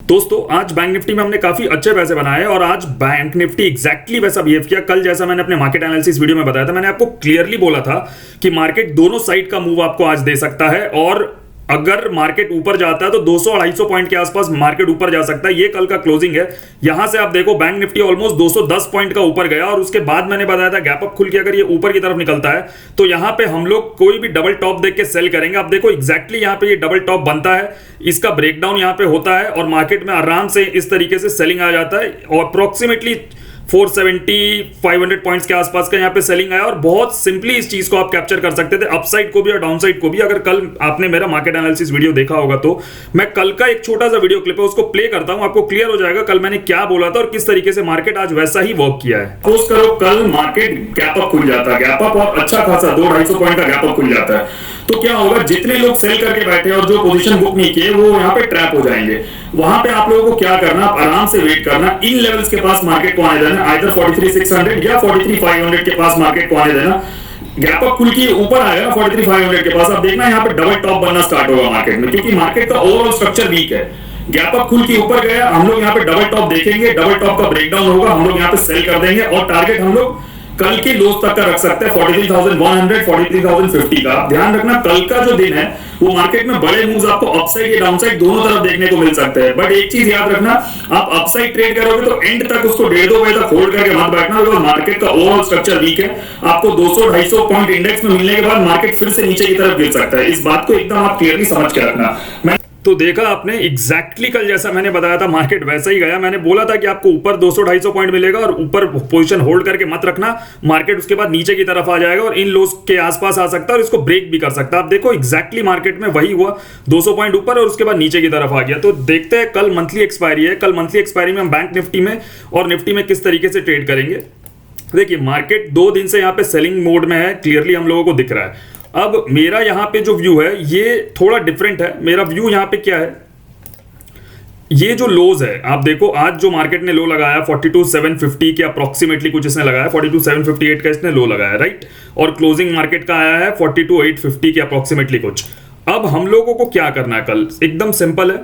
दोस्तों आज bank Nifty में हमने काफी अच्छे पैसे बनाए और आज बैंक निफ्टी एग्जैक्टली वैसा बिहेव किया। कल जैसा मैंने अपने मार्केट एनालिसिस वीडियो में बताया था, मैंने आपको क्लियरली बोला था कि मार्केट दोनों साइड का मूव आपको आज दे सकता है और अगर मार्केट ऊपर जाता है तो 200-250 पॉइंट के आसपास मार्केट ऊपर जा सकता है। ये कल का क्लोजिंग है। यहां से आप देखो बैंक निफ्टी ऑलमोस्ट 210 पॉइंट का ऊपर गया और उसके बाद मैंने बताया था गैप अप खुल के अगर ये ऊपर की तरफ निकलता है तो यहां पे हम लोग कोई भी डबल टॉप देख के सेल करेंगे। आप देखो एग्जैक्टली यहां पे ये डबल टॉप बनता है, इसका ब्रेकडाउन यहां पे होता है और मार्केट में आराम से इस तरीके से सेलिंग आ जाता है और अप्रोक्सीमेटली 470-500 पॉइंट्स के आसपास का यहाँ पे सेलिंग आया और बहुत सिंपली इस चीज को आप कैप्चर कर सकते थे, अपसाइड को भी और डाउनसाइड को भी। अगर कल आपने मेरा मार्केट एनालिसिस वीडियो देखा होगा तो मैं कल का एक छोटा सा वीडियो क्लिप है उसको प्ले करता हूं, आपको क्लियर हो जाएगा कल मैंने क्या बोला था और किस तरीके से मार्केट आज वैसा ही वर्क किया है। सपोज करो कल मार्केट गैप अप खुल जाता है, गैप अप और अच्छा खासा 200-250 पॉइंट का गैप अप खुल जाता है तो क्या होगा, जितने लोग सेल करके बैठे और जो पोजीशन बुक नहीं किए वो यहाँ पे ट्रैप हो जाएंगे। वहां पे आप लोगों को क्या करना, आराम से वेट करना, इन लेवल्स के पास मार्केट को आने देना, आइदर 43,600 या 43,500 के पास मार्केट को आने देना। गैप अप खुल के ऊपर आएगा ना 43,500 के पास, आप देखना यहाँ पे डबल टॉप बनना स्टार्ट होगा मार्केट में, क्योंकि मार्केट का ओवरऑल स्ट्रक्चर वीक है। गैप अप खुल के ऊपर गया, हम लोग यहाँ पे डबल टॉप देखेंगे, डबल टॉप का ब्रेकडाउन होगा, हम लोग यहाँ पे सेल कर देंगे और टारगेट हम लोग कल के लोज तक का रख सकते हैं 43,100 43,050 का। ध्यान रखना कल का जो दिन है वो मार्केट में बड़े मूव्स आपको अपसाइड या डाउनसाइड दोनों तरफ देखने को मिल सकते हैं। बट एक चीज याद रखना, आप अपसाइड ट्रेड करोगे तो एंड तक उसको 1.5-2 बजे तक होल्ड करके मत बैठना, बिकॉज मार्केट का ओवरऑल स्ट्रक्चर वीक है। आपको 200-250 पॉइंट इंडेक्स में मिलने के बाद मार्केट फिर से नीचे की तरफ गिर सकता है। इस बात को एकदम आप क्लियरली समझ के रखना। तो देखा आपने एग्जैक्टली कल जैसा मैंने बताया था मार्केट वैसा ही गया। मैंने बोला था कि आपको ऊपर 200-250 पॉइंट मिलेगा और ऊपर पोजीशन होल्ड करके मत रखना, मार्केट उसके बाद नीचे की तरफ आ जाएगा और इन लोज के आसपास आ सकता है और इसको ब्रेक भी कर सकता है। आप देखो एग्जैक्टली मार्केट में वही हुआ, 200 पॉइंट ऊपर और उसके बाद नीचे की तरफ आ गया। तो देखते हैं कल मंथली एक्सपायरी है, कल मंथली एक्सपायरी में हम बैंक निफ्टी में और निफ्टी में किस तरीके से ट्रेड करेंगे। देखिए मार्केट 2 दिन से यहाँ पे सेलिंग मोड में है, क्लियरली हम लोगों को दिख रहा है। अब मेरा यहाँ पे जो व्यू है ये थोड़ा डिफरेंट है। मेरा व्यू यहाँ पे क्या है, ये जो लोज है आप देखो, आज जो मार्केट ने लो लगाया 42,750 के अप्रोक्सीमेटली कुछ इसने लगाया, 42,758 का इसने लो लगाया, राइट। और क्लोजिंग मार्केट का आया है 42,850 के अप्रोक्सीमेटली कुछ। अब हम लोगों को क्या करना है कल, एकदम सिंपल है।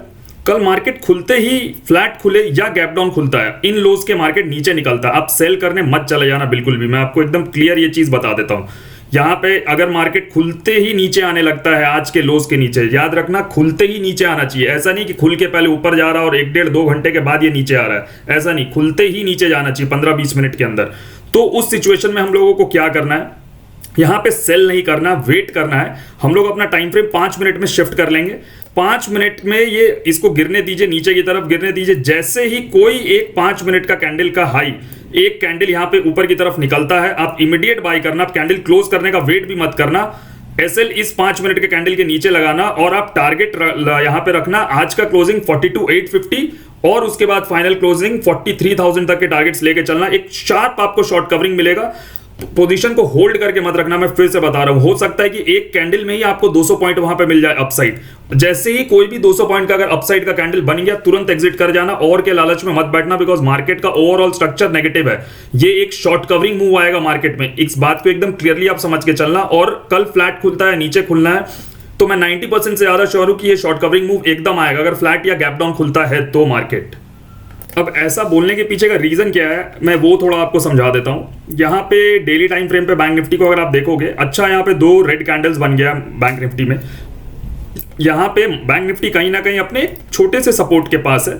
कल मार्केट खुलते ही फ्लैट खुले या गैप डाउन खुलता है, इन लोज के मार्केट नीचे निकलता है, आप सेल करने मत चले जाना बिल्कुल भी। मैं आपको एकदम क्लियर ये चीज बता देता हूं। यहां पे अगर मार्केट खुलते ही नीचे आने लगता है आज के लोज के नीचे, याद रखना खुलते ही नीचे आना चाहिए। ऐसा नहीं कि खुल के पहले ऊपर जा रहा है और 1-1.5-2 घंटे के बाद ये नीचे आ रहा है, ऐसा नहीं, खुलते ही नीचे जाना चाहिए 15-20 मिनट के अंदर। तो उस सिचुएशन में हम लोगों को क्या करना है, यहां पे सेल नहीं करना, वेट करना है। हम लोग अपना टाइम फ्रेम 5 मिनट में शिफ्ट कर लेंगे। 5 मिनट में ये इसको गिरने दीजिए, नीचे की तरफ गिरने दीजिए। जैसे ही कोई एक 5 मिनट का कैंडल का हाई, एक कैंडल यहां पे ऊपर की तरफ निकलता है, आप इमीडिएट बाय करना, आप कैंडल क्लोज करने का वेट भी मत करना। एसएल इस 5 मिनट के कैंडल के नीचे लगाना और आप टारगेट यहां पे रखना आज का क्लोजिंग 42,850 और उसके बाद फाइनल क्लोजिंग 43,000 तक के टारगेट्स लेके चलना। एक शार्प आपको शॉर्ट कवरिंग मिलेगा। पोजीशन को होल्ड करके मत रखना, मैं फिर से बता रहा हूं। हो सकता है कि एक कैंडल में ही आपको 200 पॉइंट वहां पे मिल जाए अपसाइड। जैसे ही कोई भी 200 पॉइंट का अगर अपसाइड का कैंडल बन गया तुरंत एग्जिट कर जाना और के लालच में मत बैठना, बिकॉज मार्केट का ओवरऑल स्ट्रक्चर नेगेटिव है। ये एक शॉर्ट कवरिंग मूव आएगा मार्केट में, इस बात को एकदम क्लियरली आप समझ के चलना। और कल फ्लैट खुलता है, नीचे खुलना है, तो मैं 90% से ज्यादा श्योर हूं कि ये शॉर्ट कवरिंग मूव एकदम आएगा अगर फ्लैट या गैप डाउन खुलता है तो मार्केट। अब ऐसा बोलने के पीछे का रीजन क्या है मैं वो थोड़ा आपको समझा देता हूं। यहां पे डेली टाइम फ्रेम पे बैंक निफ्टी को अगर आप देखोगे, अच्छा यहां पे 2 रेड कैंडल्स बन गया बैंक निफ्टी में। यहां पे बैंक निफ्टी कहीं ना कहीं अपने छोटे से सपोर्ट के पास है।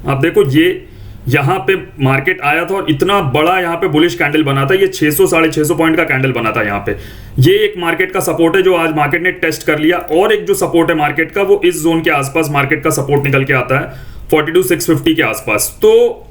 आप देखो ये यहां पे मार्केट आया था और इतना बड़ा यहां पे बुलिश कैंडल बना था, ये 600-650 पॉइंट का कैंडल बना था यहां पे। ये एक मार्केट का सपोर्ट है जो आज मार्केट ने टेस्ट कर लिया और एक जो सपोर्ट है मार्केट का वो इस जोन के आसपास मार्केट का सपोर्ट निकल के आता है 42,650 के आसपास। तो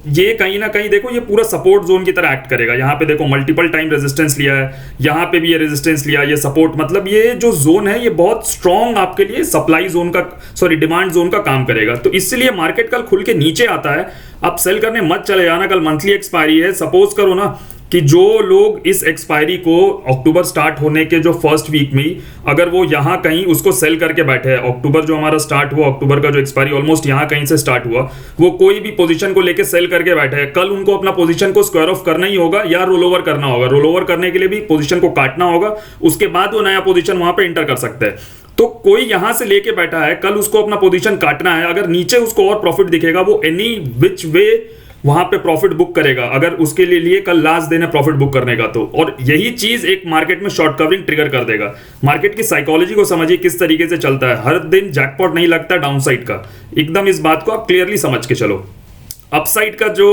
ये कहीं ना कहीं देखो ये पूरा सपोर्ट जोन की तरह एक्ट करेगा। यहाँ पे देखो मल्टीपल टाइम रेजिस्टेंस लिया है, यहाँ पे भी ये रेजिस्टेंस लिया, ये सपोर्ट, मतलब ये जो जोन है ये बहुत स्ट्रॉन्ग आपके लिए सप्लाई जोन का, सॉरी डिमांड जोन का काम करेगा। तो इसलिए मार्केट कल खुल के नीचे आता है, आप सेल करने मत चले जाना। कल मंथली एक्सपायरी है, सपोज करो ना कि जो लोग इस एक्सपायरी को अक्टूबर स्टार्ट होने के जो फर्स्ट वीक में अगर वो यहां कहीं उसको सेल करके बैठे हैं, अक्टूबर जो हमारा स्टार्ट हुआ, अक्टूबर का जो एक्सपायरी ऑलमोस्ट यहां कहीं से स्टार्ट हुआ, वो कोई भी पोजीशन को लेके सेल करके बैठे हैं, कल उनको अपना पोजीशन को स्क्वायर ऑफ करना ही होगा या रोल ओवर करना होगा। रोल ओवर करने के लिए भी पोजीशन को काटना होगा, उसके बाद वो नया पोजीशन वहां पे एंटर कर सकते हैं। तो कोई यहां से लेके बैठा है, कल उसको अपना पोजीशन काटना है, अगर नीचे उसको और प्रॉफिट दिखेगा वो एनी विच वे वहां पे प्रॉफिट बुक करेगा, अगर उसके लिए कल लास्ट दिन है प्रॉफिट बुक करने का तो। और यही चीज एक मार्केट में शॉर्ट कवरिंग ट्रिगर कर देगा। मार्केट की साइकोलॉजी को समझिए किस तरीके से चलता है, हर दिन जैकपॉट नहीं लगता डाउनसाइड का, एकदम इस बात को आप क्लियरली समझ के चलो। अपसाइड का जो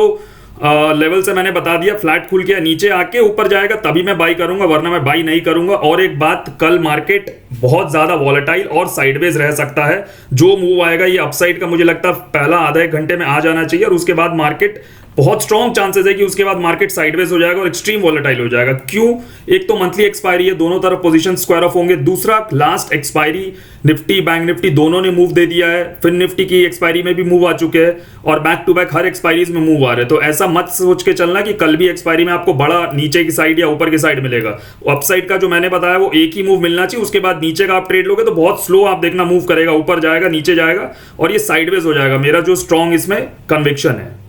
लेवल से मैंने बता दिया, फ्लैट खुल के नीचे आके ऊपर जाएगा तभी मैं बाई करूंगा, वरना मैं बाई नहीं करूंगा। और एक बात, कल मार्केट बहुत ज्यादा वॉलेटाइल और साइडवेज रह सकता है। जो मूव आएगा ये अपसाइड का मुझे लगता है पहला आधा एक घंटे में आ जाना चाहिए, और उसके बाद मार्केट बहुत स्ट्रॉन्ग चांसेस है कि उसके बाद मार्केट साइडवेज हो जाएगा और एक्सट्रीम वॉलेटाइल हो जाएगा। क्यों? एक तो मंथली एक्सपायरी है, दोनों तरफ पोजीशन स्क्वायर ऑफ होंगे। दूसरा, last expiry Nifty bank Nifty दोनों ने मूव दे दिया है, फिर निफ्टी की एक्सपायरी में भी मूव आ चुके हैं, और बैक टू बैक हर एक्सपायरीज में मूव आ रहे हैं। तो ऐसा मत सोच के चलना कि कल भी एक्सपायरी में आपको बड़ा नीचे की साइड या ऊपर की साइड मिलेगा। अपसाइड का जो मैंने बताया वो एक ही मूव मिलना चाहिए, उसके बाद नीचे का आप ट्रेड लोगे तो बहुत स्लो आप देखना मूव करेगा, ऊपर जाएगा नीचे जाएगा और ये साइडवेज हो जाएगा। मेरा जो स्ट्रॉन्ग इसमें कन्विक्शन है।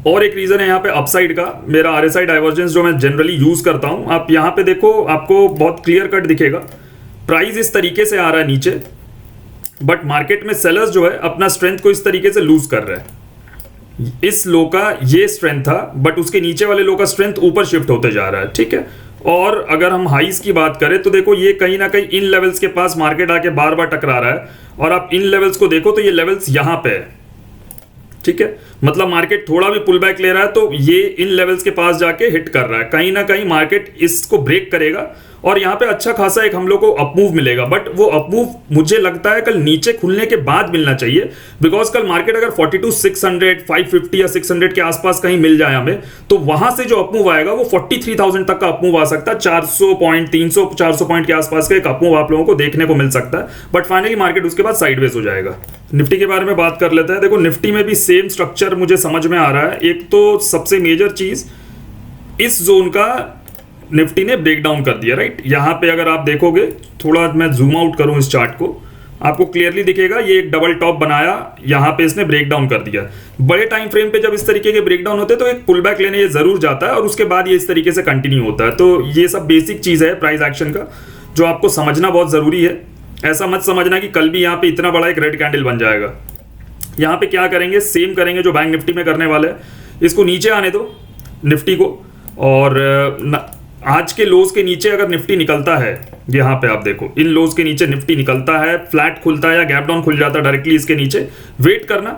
और एक रीजन है यहाँ पे अपसाइड का, मेरा आरएसआई डाइवर्जेंस जो मैं जनरली यूज करता हूं, आप यहाँ पे देखो आपको बहुत क्लियर कट दिखेगा। प्राइस इस तरीके से आ रहा है नीचे, बट मार्केट में सेलर्स जो है अपना स्ट्रेंथ को इस तरीके से लूज कर रहे हैं। इस लो का ये स्ट्रेंथ था, बट उसके नीचे वाले लो का स्ट्रेंथ ऊपर शिफ्ट होते जा रहा है, ठीक है। और अगर हम हाइस की बात करें तो देखो ये कहीं ना कहीं इन लेवल्स के पास मार्केट आके बार बार टकरा रहा है, और आप इन लेवल्स को देखो तो ये लेवल्स यहां पे है, ठीक है। मतलब मार्केट थोड़ा भी पुल बैक ले रहा है तो ये इन लेवल्स के पास जाके हिट कर रहा है। कहीं ना कहीं मार्केट इसको ब्रेक करेगा और यहाँ पे अच्छा खासा एक हम लोग को अपमूव मिलेगा, बट वो अपमूव मुझे लगता है कल नीचे खुलने के बाद मिलना चाहिए। बिकॉज कल मार्केट अगर 42,600, 550 या 600 के आसपास कहीं मिल जाए हमें, तो वहां से जो अपमूव आएगा वो 43,000 तक का अपमूव आ सकता है। 400 पॉइंट, 300 400 पॉइंट के आसपास का एक अपमूव आप लोगों को देखने को मिल सकता है, बट फाइनली मार्केट उसके बाद साइडवेज हो जाएगा। निफ्टी के बारे में बात कर लेते हैं। देखो निफ्टी में भी सेम स्ट्रक्चर मुझे समझ में आ रहा है। एक तो सबसे मेजर चीज, इस जोन का निफ्टी ने ब्रेक डाउन कर दिया, राइट। यहां पे अगर आप देखोगे, थोड़ा मैं जूम आउट करूं इस चार्ट को, आपको क्लियरली दिखेगा ये एक डबल टॉप बनाया, यहां पे इसने ब्रेक डाउन कर दिया। बड़े टाइम फ्रेम पे जब इस तरीके के ब्रेक डाउन होते हैं तो एक पुल बैक लेने ये जरूर जाता है, और उसके बाद ये इस तरीके से कंटिन्यू होता है। तो ये सब बेसिक चीज है प्राइस एक्शन का, जो आपको समझना बहुत जरूरी है। ऐसा मत समझना कि कल भी यहाँ पे इतना बड़ा एक रेड कैंडल बन जाएगा। यहाँ पे क्या करेंगे, सेम करेंगे जो बैंक निफ्टी में करने वाले हैं। इसको नीचे आने दो निफ्टी को, और आज के लोज के नीचे अगर निफ्टी निकलता है, यहाँ पे आप देखो इन लोज के नीचे निफ्टी निकलता है, फ्लैट खुलता है या गैप डाउन खुल जाता है डायरेक्टली इसके नीचे, वेट करना,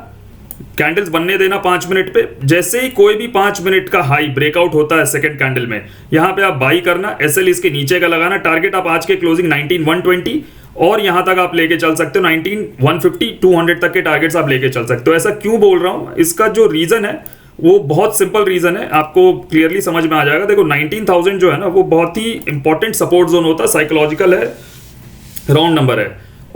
कैंडल्स बनने देना 5 मिनट पे। जैसे ही कोई भी 5 मिनट का हाई ब्रेकआउट होता है सेकंड कैंडल में, यहाँ पे आप बाई करना, एसएल इसके नीचे का लगाना, टारगेट आप आज के क्लोजिंग 19,120 और यहां तक आप लेके चल सकते हो 19,150, 200 तक के टारगेट्स आप लेके चल सकते हो। ऐसा क्यों बोल रहा हूं, इसका जो रीजन है वो बहुत सिंपल रीजन है, आपको क्लियरली समझ में आ जाएगा। देखो 19,000 जो है ना वो बहुत ही इंपॉर्टेंट सपोर्ट जोन होता है, साइकोलॉजिकल है, राउंड नंबर है,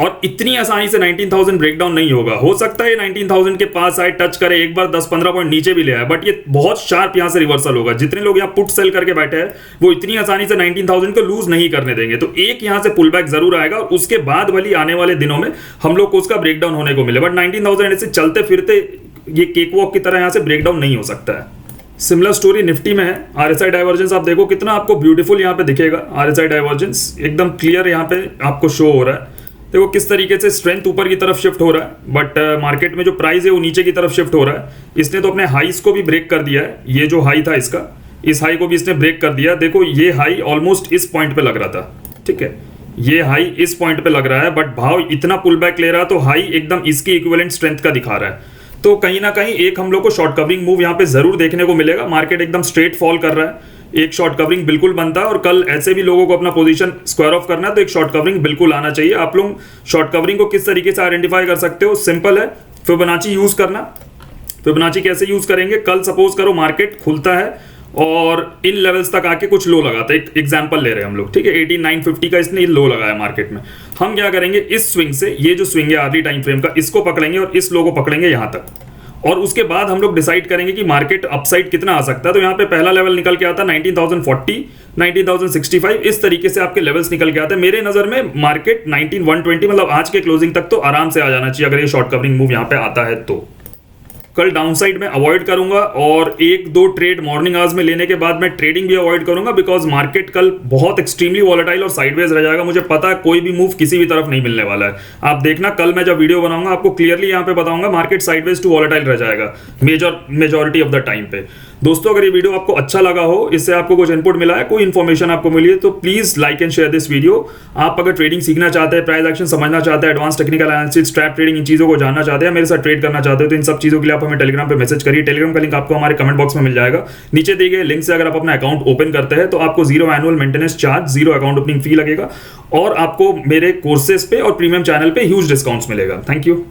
और इतनी आसानी से 19,000 ब्रेकडाउन नहीं होगा। हो सकता है 19,000 के पास आए, टच करे, एक बार 10-15 पॉइंट नीचे भी ले आए, बट ये बहुत शार्प यहां से रिवर्सल होगा। जितने लोग यहाँ पुट सेल करके बैठे हैं वो इतनी आसानी से 19,000 को लूज नहीं करने देंगे। तो एक यहां से पुल बैक जरूर आएगा, उसके बाद वाली आने वाले दिनों में हम लोग को उसका ब्रेकडाउन होने को मिले, बट 19,000 ऐसे चलते फिरते ये केक वॉक की तरह यहां से ब्रेकडाउन नहीं हो सकता है। सिमिलर स्टोरी निफ्टी में है। आरएसआई डाइवर्जेंस आप देखो कितना आपको ब्यूटीफुल यहाँ पे दिखेगा। आरएसआई डाइवर्जेंस एकदम क्लियर यहाँ पे आपको शो हो रहा है। देखो किस तरीके से स्ट्रेंथ ऊपर की तरफ शिफ्ट हो रहा है, बट मार्केट में जो प्राइस है वो नीचे की तरफ शिफ्ट हो रहा है। इसने तो अपने हाईस को भी ब्रेक कर दिया है। ये जो हाई था इसका, इस हाई को भी इसने ब्रेक कर दिया। देखो ये हाई ऑलमोस्ट इस पॉइंट पे लग रहा था, ठीक है, ये हाई इस पॉइंट पे लग रहा है, बट भाव इतना पुल बैक ले रहा है तो हाई एकदम इसकी इक्विवेलेंट स्ट्रेंथ का दिखा रहा है। तो कहीं ना कहीं एक हम लोग को शॉर्ट कवरिंग मूव यहाँ पे जरूर देखने को मिलेगा। मार्केट एकदम स्ट्रेट फॉल कर रहा है, एक शॉर्ट कवरिंग बिल्कुल बनता है, और कल ऐसे भी लोगों को अपना पोजीशन स्क्वायर ऑफ करना है तो एक शॉर्ट कवरिंग बिल्कुल आना चाहिए। आप लोग शॉर्ट कवरिंग को किस तरीके से आइडेंटिफाई कर सकते हो, सिंपल है, फिबोनाची यूज करना। फिबोनाची कैसे यूज करेंगे, कल सपोज करो मार्केट खुलता है और इन लेवल्स तक आके कुछ लो लगाता है, एक एग्जांपल ले रहे हैं हम लोग, ठीक है, 18,950 का इसने लो लगाया मार्केट में। हम क्या करेंगे, इस स्विंग से, ये जो स्विंग है अर्ली टाइम फ्रेम का, इसको पकड़ेंगे और इस लो को पकड़ेंगे यहां तक, और उसके बाद हम लोग डिसाइड करेंगे कि मार्केट अपसाइड कितना आ सकता है। तो यहाँ पे पहला लेवल निकल के आता है 19,040, 19,065, इस तरीके से आपके लेवल्स निकल के आते हैं। मेरे नजर में मार्केट 19,120 मतलब आज के क्लोजिंग तक तो आराम से आ जाना चाहिए अगर ये शॉर्ट कवरिंग मूव यहाँ पे आता है तो। कल डाउनसाइड में अवॉइड करूंगा और एक दो ट्रेड मॉर्निंग आवर्स में लेने के बाद मैं ट्रेडिंग भी अवॉइड करूंगा, बिकॉज मार्केट कल बहुत एक्सट्रीमली वॉलेटाइल और साइडवेज रह जाएगा। मुझे पता है कोई भी मूव किसी भी तरफ नहीं मिलने वाला है। आप देखना कल मैं जब वीडियो बनाऊंगा आपको क्लियरली यहां पे बताऊंगा मार्केट साइडवेज टू वॉलेटाइल रह जाएगा मेजॉरिटी ऑफ द टाइम पे। दोस्तों अगर ये वीडियो आपको अच्छा लगा हो, इससे आपको कुछ इनपुट मिला है, कोई इन्फॉर्मेशन आपको मिली है, तो please like and share this video. आप अगर ट्रेडिंग सीखना चाहते हैं, प्राइस एक्शन समझना चाहते हैं, advance technical analysis, trap trading, इन चीजों को जानना चाहते हैं, मेरे साथ ट्रेड करना चाहते हो, तो इन सब चीजों के लिए आप हमें टेलीग्राम पे मैसेज करिए। टेलीग्राम का लिंक आपको हमारे कमेंट बॉक्स में मिल जाएगा। नीचे दिए गए लिंक से अगर आप अपना अकाउंट ओपन करते हैं तो आपको 0 annual maintenance charge, 0 account opening fee लगेगा और आपको मेरे कोर्सेज पे और प्रीमियम चैनल पे ह्यूज डिस्काउंट्स मिलेगा। Thank you.